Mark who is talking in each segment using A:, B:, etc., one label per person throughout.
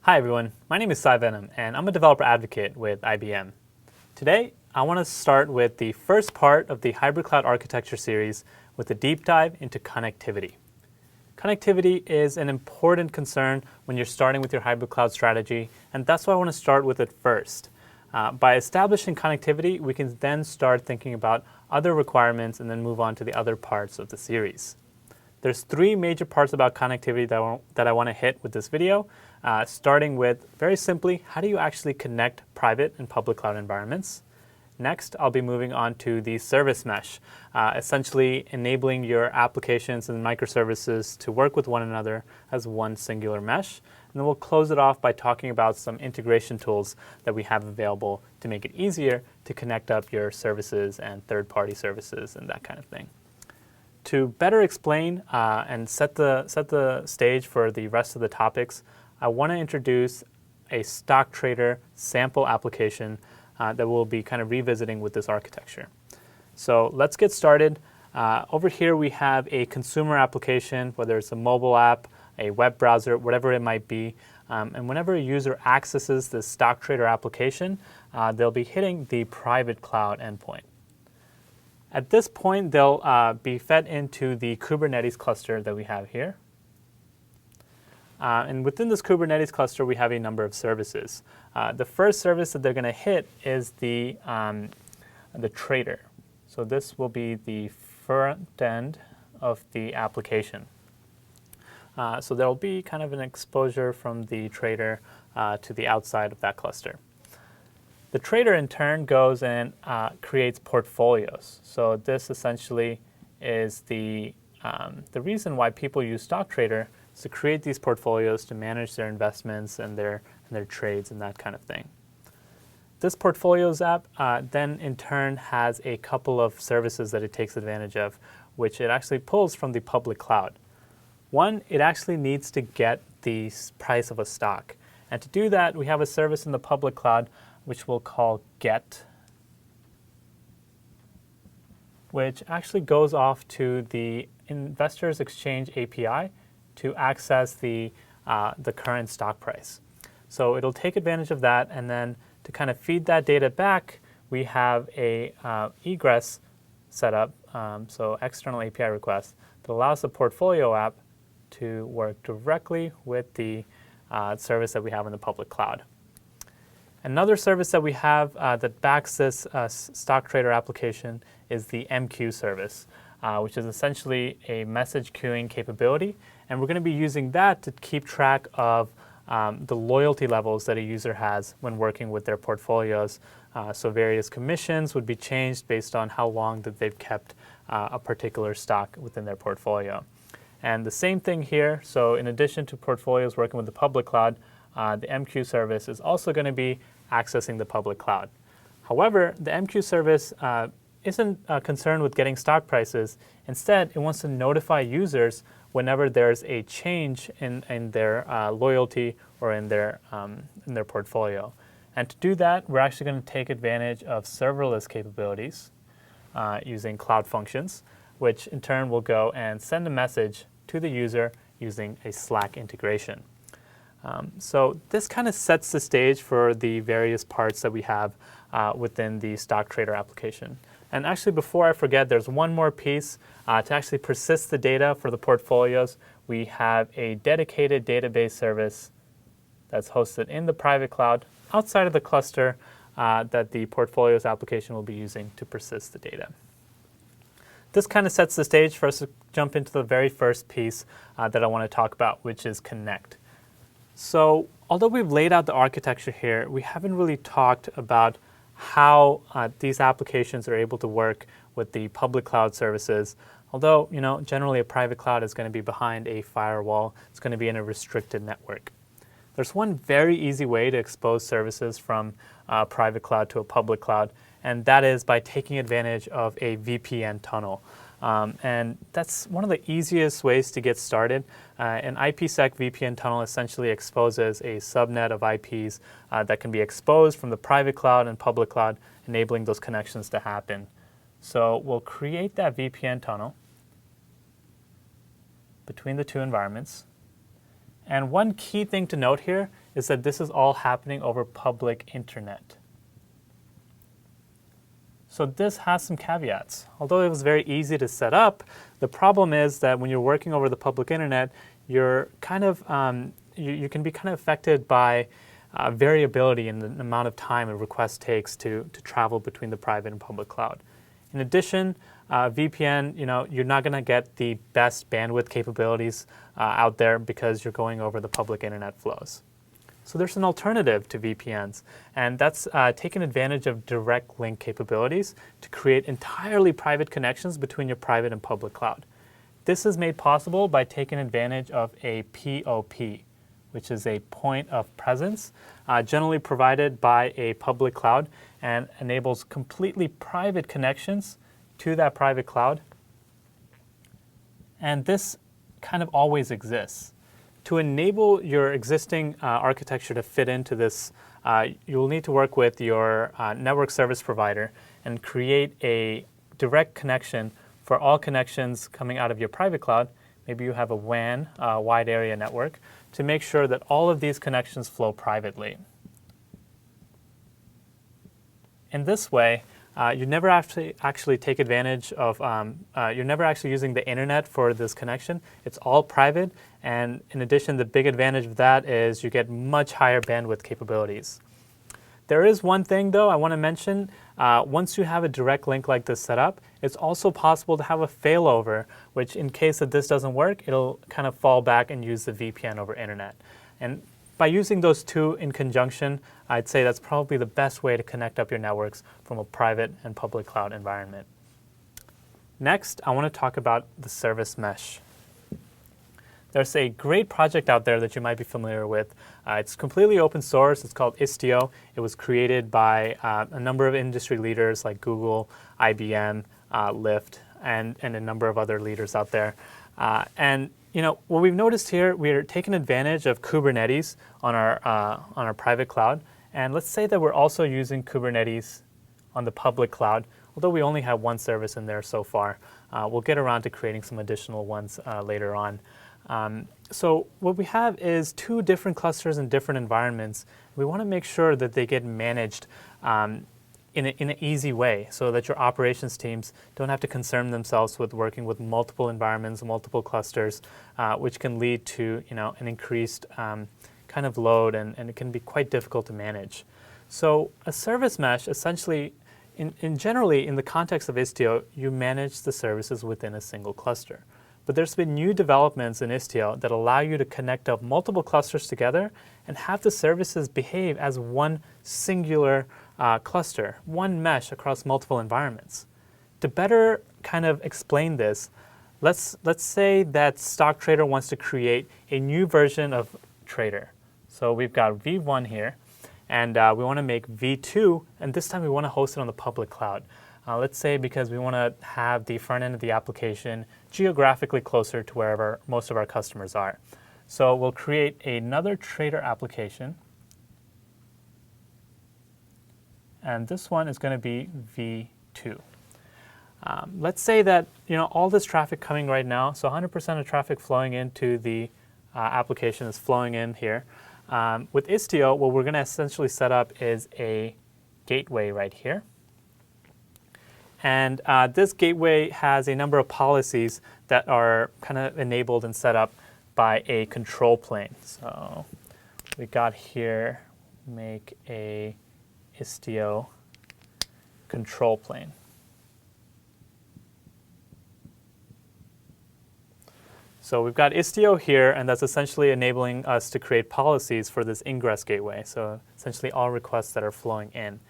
A: Hi everyone, my name is Sai Vennam and I'm a developer advocate with IBM. Today, I want to start with the first part of the Hybrid Cloud Architecture series with a deep dive into connectivity. Connectivity is an important concern when you're starting with your hybrid cloud strategy, and that's why I want to start with it first. By establishing connectivity, we can then start thinking about other requirements and then move on to the other parts of the series. There's three major parts about connectivity that I want to hit with this video, starting with, very simply, how do you actually connect private and public cloud environments? Next, I'll be moving on to the service mesh, essentially enabling your applications and microservices to work with one another as one singular mesh. And then we'll close it off by talking about some integration tools that we have available to make it easier to connect up your services and third-party services and that kind of thing. To better explain and set the stage for the rest of the topics, I want to introduce a stock trader sample application that we'll be kind of revisiting with this architecture. So let's get started. Over here we have a consumer application, whether it's a mobile app, a web browser, whatever it might be. And whenever a user accesses this stock trader application, they'll be hitting the private cloud endpoint. At this point, they'll be fed into the Kubernetes cluster that we have here. And within this Kubernetes cluster, we have a number of services. The first service that they're going to hit is the trader. So this will be the front end of the application. So there will be kind of an exposure from the trader to the outside of that cluster. The trader, in turn, goes and creates portfolios. So this essentially is the reason why people use stock trader is to create these portfolios to manage their investments and their trades and that kind of thing. This portfolios app then in turn has a couple of services that it takes advantage of, which it actually pulls from the public cloud. One, it actually needs to get the price of a stock. And to do that, we have a service in the public cloud which we'll call get, which actually goes off to the Investors Exchange API to access the current stock price. So it'll take advantage of that, and then to kind of feed that data back, we have a egress set up, so external API request, that allows the portfolio app to work directly with the service that we have in the public cloud. Another service that we have that backs this stock trader application is the MQ service, which is essentially a message queuing capability. And we're going to be using that to keep track of the loyalty levels that a user has when working with their portfolios. So various commissions would be changed based on how long that they've kept a particular stock within their portfolio. And the same thing here. So in addition to portfolios working with the public cloud, the MQ service is also going to be accessing the public cloud. However, the MQ service isn't concerned with getting stock prices. Instead, it wants to notify users whenever there's a change in their loyalty or in their portfolio. And to do that, we're actually going to take advantage of serverless capabilities using Cloud Functions, which in turn will go and send a message to the user using a Slack integration. So this kind of sets the stage for the various parts that we have within the stock trader application. And actually, before I forget, there's one more piece. To actually persist the data for the portfolios, we have a dedicated database service that's hosted in the private cloud outside of the cluster that the portfolios application will be using to persist the data. This kind of sets the stage for us to jump into the very first piece that I want to talk about, which is connect. So although we've laid out the architecture here, we haven't really talked about how these applications are able to work with the public cloud services. Although, generally a private cloud is going to be behind a firewall. It's going to be in a restricted network. There's one very easy way to expose services from a private cloud to a public cloud, and that is by taking advantage of a VPN tunnel. And that's one of the easiest ways to get started. An IPsec VPN tunnel essentially exposes a subnet of IPs that can be exposed from the private cloud and public cloud, enabling those connections to happen. So we'll create that VPN tunnel between the two environments. And one key thing to note here is that this is all happening over public internet. So this has some caveats. Although it was very easy to set up, the problem is that when you're working over the public internet, you're kind of you can be kind of affected by variability in the amount of time a request takes to travel between the private and public cloud. In addition, VPN, you're not going to get the best bandwidth capabilities out there because you're going over the public internet flows. So there's an alternative to VPNs, and that's taking advantage of direct link capabilities to create entirely private connections between your private and public cloud. This is made possible by taking advantage of a POP, which is a point of presence, generally provided by a public cloud and enables completely private connections to that private cloud. And this kind of always exists. To enable your existing architecture to fit into this, you'll need to work with your network service provider and create a direct connection for all connections coming out of your private cloud. Maybe you have a WAN, wide area network, to make sure that all of these connections flow privately. In this way, you never actually take advantage of, you're never actually using the internet for this connection. It's all private, and in addition, the big advantage of that is you get much higher bandwidth capabilities. There is one thing, though, I want to mention. Once you have a direct link like this set up, it's also possible to have a failover, which in case that this doesn't work, it'll kind of fall back and use the VPN over internet. And by using those two in conjunction, I'd say that's probably the best way to connect up your networks from a private and public cloud environment. Next, I want to talk about the service mesh. There's a great project out there that you might be familiar with. It's completely open source. It's called Istio. It was created by a number of industry leaders like Google, IBM, Lyft, and a number of other leaders out there. And what we've noticed here, we're taking advantage of Kubernetes on our private cloud. And let's say that we're also using Kubernetes on the public cloud, although we only have one service in there so far. We'll get around to creating some additional ones later on. So what we have is two different clusters in different environments. We want to make sure that they get managed in an easy way so that your operations teams don't have to concern themselves with working with multiple environments, multiple clusters, which can lead to an increased kind of load, and it can be quite difficult to manage. So a service mesh, essentially, generally in the context of Istio, you manage the services within a single cluster. But there's been new developments in Istio that allow you to connect up multiple clusters together and have the services behave as one singular cluster, one mesh across multiple environments. To better kind of explain this, let's say that StockTrader wants to create a new version of Trader. So we've got V1 here, and we want to make V2, and this time we want to host it on the public cloud. Let's say because we want to have the front end of the application geographically closer to wherever most of our customers are. So we'll create another Trader application. And this one is going to be V2. Let's say that all this traffic coming right now, so 100% of traffic flowing into the application is flowing in here. With Istio, what we're going to essentially set up is a gateway right here. And this gateway has a number of policies that are kind of enabled and set up by a control plane. So we got here, make a Istio control plane. So we've got Istio here, and that's essentially enabling us to create policies for this ingress gateway. So essentially all requests that are flowing in.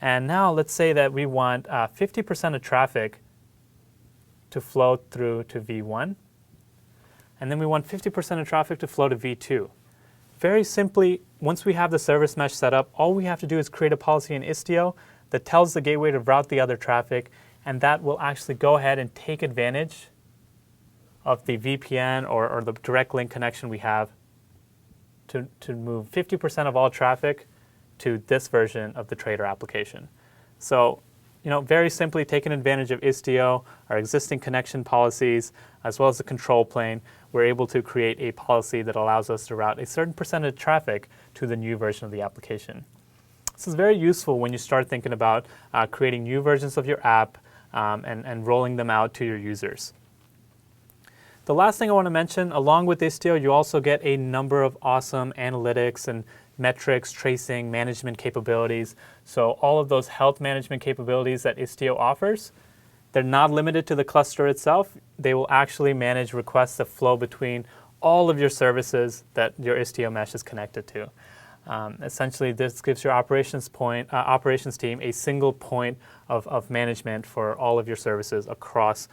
A: And now let's say that we want 50% of traffic to flow through to V1. And then we want 50% of traffic to flow to V2. Very simply, once we have the service mesh set up, all we have to do is create a policy in Istio that tells the gateway to route the other traffic, and that will actually go ahead and take advantage of the VPN or the direct link connection we have to move 50% of all traffic to this version of the Trader application. So very simply taking advantage of Istio, our existing connection policies, as well as the control plane, we're able to create a policy that allows us to route a certain percentage of traffic to the new version of the application. This is very useful when you start thinking about creating new versions of your app and rolling them out to your users. The last thing I want to mention, along with Istio, you also get a number of awesome analytics and metrics, tracing, management capabilities. So all of those health management capabilities that Istio offers, they're not limited to the cluster itself. They will actually manage requests that flow between all of your services that your Istio mesh is connected to. Essentially, this gives your operations team a single point of management for all of your services across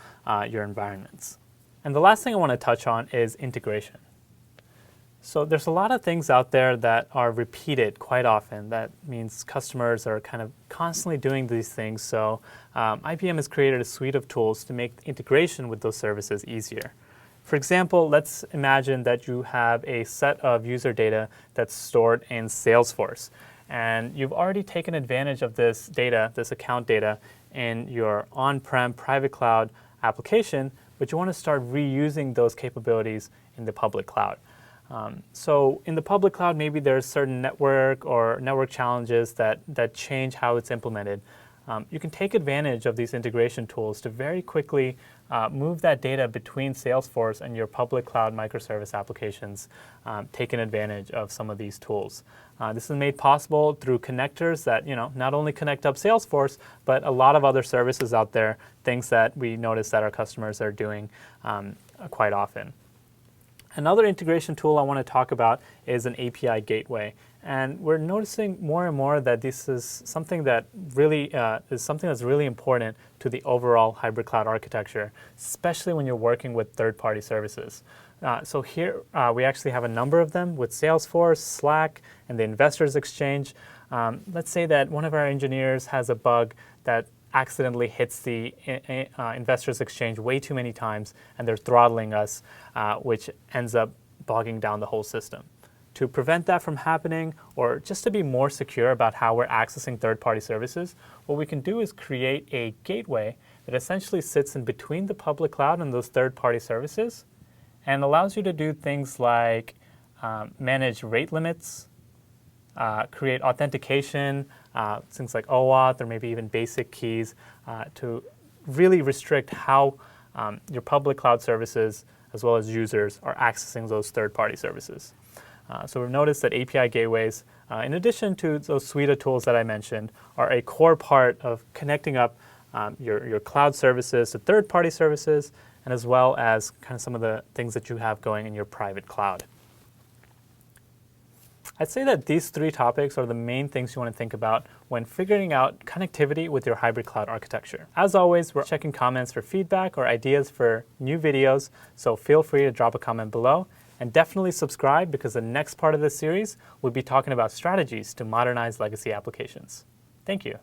A: your environments. And the last thing I want to touch on is integration. So there's a lot of things out there that are repeated quite often. That means customers are kind of constantly doing these things. So IBM has created a suite of tools to make integration with those services easier. For example, let's imagine that you have a set of user data that's stored in Salesforce. And you've already taken advantage of this data, this account data, in your on-prem private cloud application, but you want to start reusing those capabilities in the public cloud. So in the public cloud, maybe there's certain network challenges that change how it's implemented. You can take advantage of these integration tools to very quickly move that data between Salesforce and your public cloud microservice applications, taking advantage of some of these tools. This is made possible through connectors that not only connect up Salesforce, but a lot of other services out there, things that we notice that our customers are doing quite often. Another integration tool I want to talk about is an API gateway. And we're noticing more and more that this is something that really that's really important to the overall hybrid cloud architecture, especially when you're working with third-party services. So here we actually have a number of them with Salesforce, Slack, and the Investors Exchange. Let's say that one of our engineers has a bug that accidentally hits the Investors Exchange way too many times, and they're throttling us, which ends up bogging down the whole system. To prevent that from happening, or just to be more secure about how we're accessing third-party services, what we can do is create a gateway that essentially sits in between the public cloud and those third-party services and allows you to do things like manage rate limits, create authentication, things like OAuth or maybe even basic keys to really restrict how your public cloud services as well as users are accessing those third-party services. So we've noticed that API gateways, in addition to those suite of tools that I mentioned, are a core part of connecting up your cloud services to third-party services, and as well as kind of some of the things that you have going in your private cloud. I'd say that these three topics are the main things you want to think about when figuring out connectivity with your hybrid cloud architecture. As always, we're checking comments for feedback or ideas for new videos, so feel free to drop a comment below. And definitely subscribe, because the next part of this series will be talking about strategies to modernize legacy applications. Thank you.